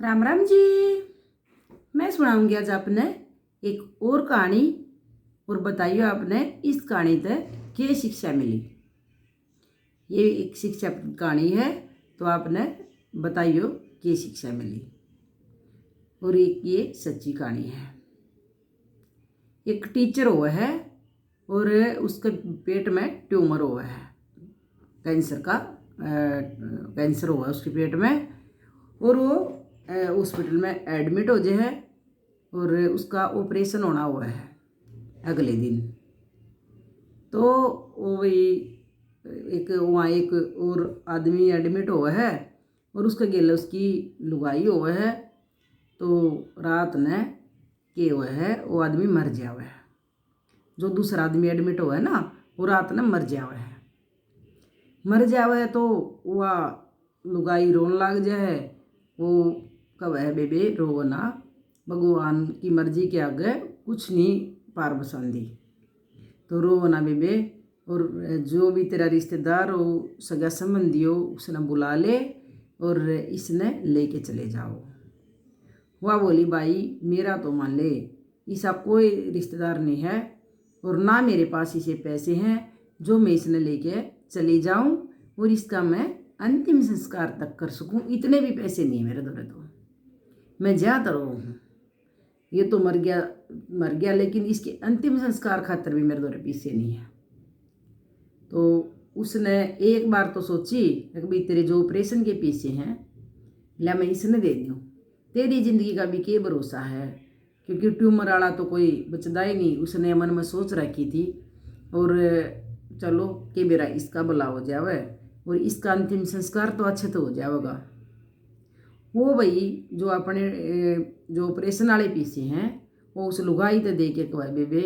राम राम जी। मैं सुनाऊंगी आज आपने एक और कहानी। और बताइए आपने इस कहानी से क्या शिक्षा मिली। ये एक शिक्षा कहानी है, तो आपने बताइए क्या शिक्षा मिली। और एक ये सच्ची कहानी है। एक टीचर हुआ है और उसके पेट में ट्यूमर हुआ है, कैंसर का कैंसर हुआ है उसके पेट में। और वो हॉस्पिटल में एडमिट हो जाए है और उसका ऑपरेशन होना हुआ है अगले दिन। तो वो वही एक वहाँ एक और आदमी एडमिट हुआ है और उसका गेला उसकी लुगाई हुआ है। तो रात ने के हुआ है वो आदमी मर गया हुआ है। जो दूसरा आदमी एडमिट हुआ है ना, वो रात ने मर गया हुआ है। मर गया हुआ है तो वह लुगाई रोन लग जाए है। वो कब है बेबे रो ना, भगवान की मर्जी के आगे कुछ नहीं पार बसांदी। तो रो ना बेबे, और जो भी तेरा रिश्तेदार हो सगा संबंधी हो उसने बुला ले और इसने लेके चले जाओ। वह बोली भाई मेरा तो मान ले इसका कोई रिश्तेदार नहीं है और ना मेरे पास इसे पैसे हैं जो मैं इसने लेके चली जाऊं और इसका मैं अंतिम संस्कार तक कर सकूं। इतने भी पैसे नहीं है मेरे दौरे। तो मैं ज्यादा रो हूँ, ये तो मर गया लेकिन इसके अंतिम संस्कार खातर भी मेरे दौरे पैसे नहीं है। तो उसने एक बार तो सोची कि भाई तेरे जो ऑपरेशन के पैसे हैं ला मैं इसने दे दूँ, तेरी जिंदगी का भी क्या भरोसा है, क्योंकि ट्यूमर वाला तो कोई बचदा ही नहीं। उसने मन में सोच रखी थी और चलो के मेरा इसका भला हो जावे और इसका अंतिम संस्कार तो अच्छे तो हो जाएगा। वो भाई जो अपने जो ऑपरेशन वाले पीसे हैं वो उस लुगाई तो दे के कहा बेबे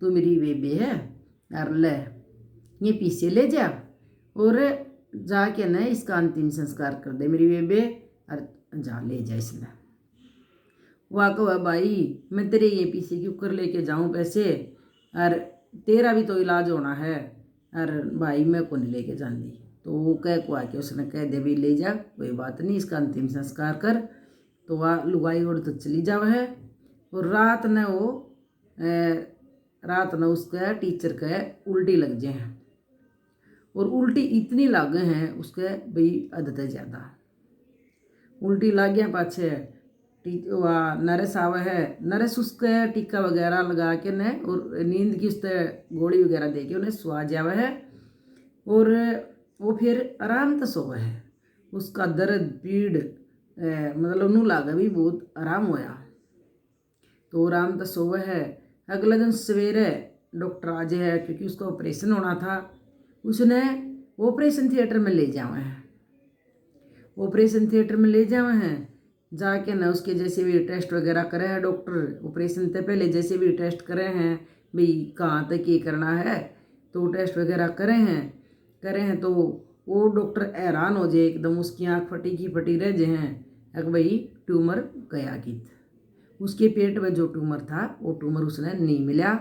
तू मेरी बेबे है यार, ले ये पीसे ले जा और जाके न इसका अंतिम संस्कार कर दे मेरी बेबे, और जा ले जा इसने। वह कहा भाई मैं तेरे ये पीसे क्यों कर लेके जाऊँ पैसे, और तेरा भी तो इलाज होना है, और भाई मैं को नहीं लेके जानी। तो वो कह कुआ के उसने कह दे भी ले जा कोई बात नहीं इसका अंतिम संस्कार कर। तो वह लुगाई और तो चली जाव है। और रात न वो रात न उसके टीचर के उल्टी लग जाए हैं और उल्टी इतनी लागे हैं उसके भाई अदत ज़्यादा उल्टी लाग गया। पाछे वह नरस आवे है, नरस उसके टीका वगैरह लगा के न और नींद की उससे गोली वगैरह दे के उन्हें सुआ जावे है और वो फिर आराम तो सोवे है। उसका दर्द पीड़ मतलब नू लागे भी बहुत आराम होया। तो आराम तो सोवे है। अगले दिन सवेरे डॉक्टर आज है क्योंकि उसका ऑपरेशन होना था, उसने ऑपरेशन थिएटर में ले जावे हैं। ऑपरेशन थिएटर में ले जावे हैं जाके ना उसके जैसे भी टेस्ट वगैरह करे हैं डॉक्टर। ऑपरेशन से पहले जैसे भी टेस्ट करे हैं भाई कहाँ तक ये करना है, तो टेस्ट वगैरह करे हैं तो वो डॉक्टर हैरान हो जाए एकदम। उसकी आँख फटी की फटी रह जाए हैं अगर भाई ट्यूमर गया कि उसके पेट में जो ट्यूमर था वो ट्यूमर उसने नहीं मिला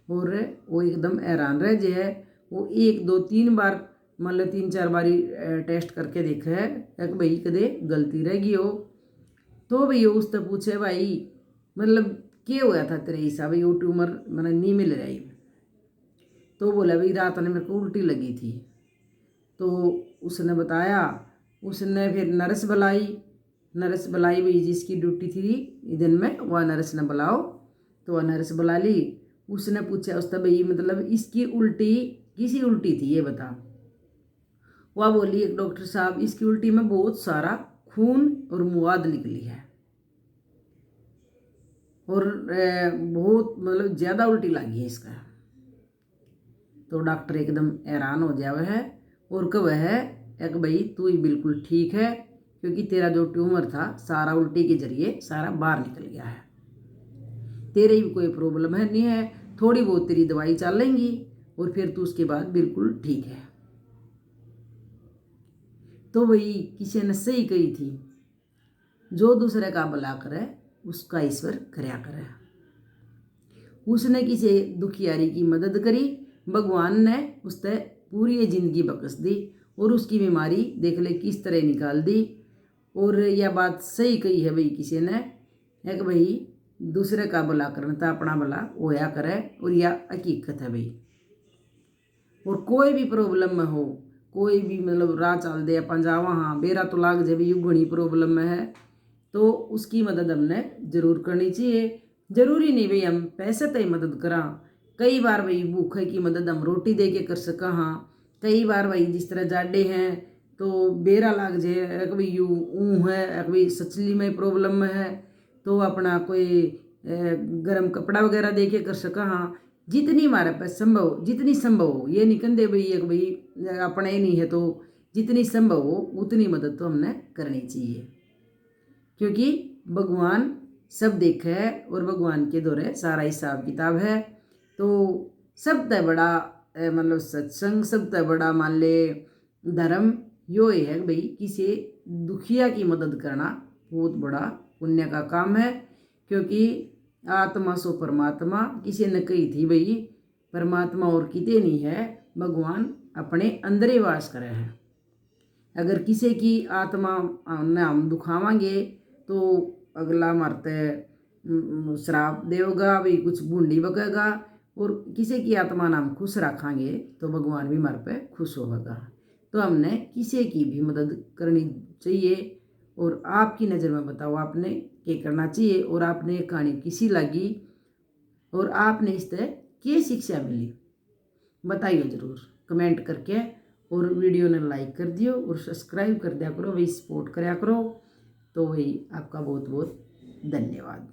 और वो एकदम हैरान रह जाए। वो एक दो तीन बार मतलब तीन चार बारी टेस्ट करके देखा है कि भाई कदे गलती रह गई हो। तो भैया उससे पूछे भाई मतलब क्या हुआ था तेरे हिसाब भाई वो ट्यूमर मैंने नहीं मिल रही। तो बोला भाई रात ने मेरे को उल्टी लगी थी। तो उसने बताया, उसने फिर नर्स बुलाई भाई जिसकी ड्यूटी थी दिन में वह नर्स ने बुलाओ। तो वह नर्स बुला ली। उसने पूछा उससे भाई मतलब इसकी उल्टी किसी उल्टी थी ये बता। वह बोली एक डॉक्टर साहब इसकी उल्टी में बहुत सारा खून और मुआद निकली है और बहुत मतलब ज़्यादा उल्टी लगी है इसका। तो डॉक्टर एकदम हैरान हो जावे है और कह है एक भाई तू ही बिल्कुल ठीक है क्योंकि तेरा जो ट्यूमर था सारा उल्टी के जरिए सारा बाहर निकल गया है, तेरे भी कोई प्रॉब्लम है नहीं है, थोड़ी बहुत तेरी दवाई चल लेंगी और फिर तू उसके बाद बिल्कुल ठीक है। तो वही किसी ने सही कही थी, जो दूसरे का भला करे उसका ईश्वर करया करे। उसने किसी दुखियारी की मदद करी, भगवान ने उससे पूरी जिंदगी बख्श दी और उसकी बीमारी देख ले किस तरह निकाल दी। और यह बात सही कही है भाई किसी ने, है कि भाई दूसरे का भला करना तो अपना भला होया करे, और यह हकीकत है भाई। और कोई भी प्रॉब्लम में हो, कोई भी मतलब राह चल दे अपन जावा, हाँ बेरा तो लाग जाए भाई घनी प्रॉब्लम में है, तो उसकी मदद हमने जरूर करनी चाहिए। जरूरी नहीं भाई हम पैसे तय मदद करा, कई बार भाई भूखे की मदद हम रोटी दे के कर सका, हाँ कई बार भाई जिस तरह जाडे हैं तो बेरा लाग जाए, कभी यू ऊँ है, कभी सचली में प्रॉब्लम में है, तो अपना कोई गर्म कपड़ा वगैरह दे के कर सका, हाँ जितनी हमारे पास संभव, जितनी संभव हो, ये नहीं कहते भाई एक भाई अपना ही नहीं है, तो जितनी संभव हो उतनी मदद तो हमने करनी चाहिए, क्योंकि भगवान सब देखे है और भगवान के दौरे सारा हिसाब किताब है। तो सब तय बड़ा मतलब सत्संग, सब तय बड़ा मान ले धर्म यो है भाई किसी दुखिया की मदद करना बहुत बड़ा पुण्य का काम है, क्योंकि आत्मा सो परमात्मा, किसी ने कही थी भाई परमात्मा और किते नहीं है, भगवान अपने अंदर ही वास करे हैं। अगर किसी की आत्मा ने हम दुखावांगे तो अगला मरते श्राप देगा भाई, कुछ बूंदी बकेगा, और किसी की आत्मा नाम खुश रखांगे तो भगवान भी मर पे खुश होगा। तो हमने किसी की भी मदद करनी चाहिए। और आपकी नज़र में बताओ आपने क्या करना चाहिए, और आपने कहानी किसी लगी और आपने इस तरह क्या शिक्षा मिली, बताइए ज़रूर कमेंट करके, और वीडियो ने लाइक कर दियो और सब्सक्राइब कर दिया करो, वही सपोर्ट कराया करो। तो वही आपका बहुत बहुत धन्यवाद।